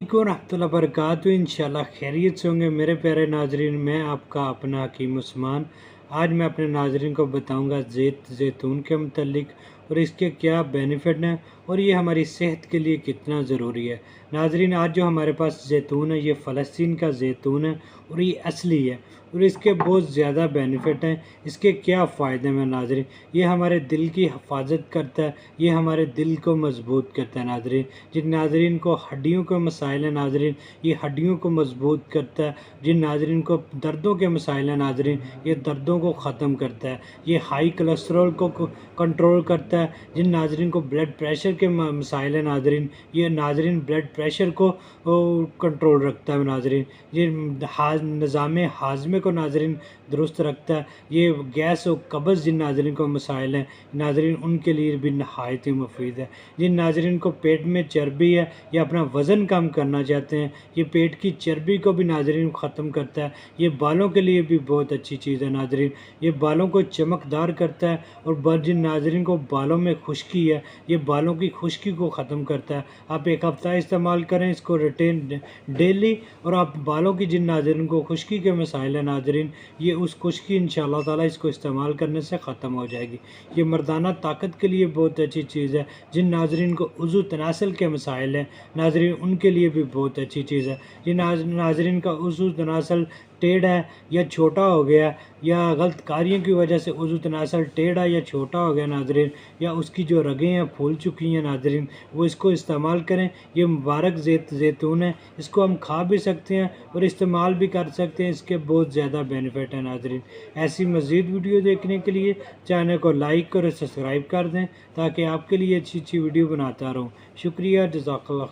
रहमतुल्लाहि व बरकातहू। इंशाल्लाह खैरियत से होंगे मेरे प्यारे नाजरीन। मैं आपका अपना हकीम उस्मान। आज मैं अपने नाजरीन को बताऊंगा ज़ैतून के मतलब और इसके क्या बेनिफिट हैं और ये हमारी सेहत के लिए कितना ज़रूरी है। नाजरीन, आज जो हमारे पास ज़ैतून है ये फ़लस्तीन का ज़ैतून है और ये असली है और इसके बहुत ज़्यादा बेनिफिट हैं। इसके क्या फ़ायदे हैं नाजरीन? ये हमारे दिल की हिफाजत करता है, ये हमारे दिल को मजबूत करता है नाजरीन। जिन नाजरीन को हड्डियों के मसाइल हैं नाजरीन, ये हड्डियों को मजबूत करता है। जिन नाजरीन को दर्दों के मसाइल हैं नाजरीन, ये दर्दों को ख़त्म करता है। ये हाई कोलेस्ट्रॉल को कंट्रोल करता है। जिन नाजरीन को ब्लड प्रेशर के मसाइल हैं नाजरीन, ये नाजरीन ब्लड प्रेशर को कंट्रोल रखता है नाजरीन। ये निज़ाम हाजमे को नाजरीन दुरुस्त रखता है। ये गैस और कब्ज़ जिन नाजरीन को मसाइल हैं नाजरीन, उनके लिए भी नहायत ही मुफीद है। जिन नाजरीन को पेट में चर्बी है या अपना वज़न कम करना चाहते हैं, ये पेट की चर्बी को भी नाजरीन ख़त्म करता है। ये बालों के लिए भी बहुत अच्छी चीज़ है नाजरीन। ये बालों को चमकदार करता है और जिन नाजरीन को बालों में खुश्की है, ये बालों की खुश्की को ख़त्म करता है। आप एक हफ़्ता इस्तेमाल करें इसको रिटेन डेली और आप बालों की जिन नाजरीन को खुश्की के मसाइल हैं नाजरीन, ये उस खुश्की इंशाअल्लाह ताला इसको इस्तेमाल करने से ख़त्म हो जाएगी। ये मर्दाना ताकत के लिए बहुत अच्छी चीज़ है। जिन नाजरीन को उज़ू तनासल के मसाइल हैं नाजरीन, उनके लिए भी बहुत अच्छी चीज़ है। जिन नाजरीन का उज़ू तनासल टेढ़ा है या छोटा हो गया या गलत कार्यों की वजह से उज़ू तनासल टेढ़ा या छोटा हो गया नाजरीन, या उसकी जो रगें हैं फूल चुकी हैं नाजरीन, वो इसको इस्तेमाल करें। ये मुबारक ज़ैतून है, इसको हम खा भी सकते हैं और इस्तेमाल भी कर सकते हैं। इसके बहुत ज़्यादा बेनिफिट हैं नाजरीन। ऐसी मज़ीद वीडियो देखने के लिए चैनल को लाइक और सब्सक्राइब कर दें ताकि आपके लिए अच्छी अच्छी वीडियो बनाता रहूँ। शुक्रिया, जज़ाकल्लाह।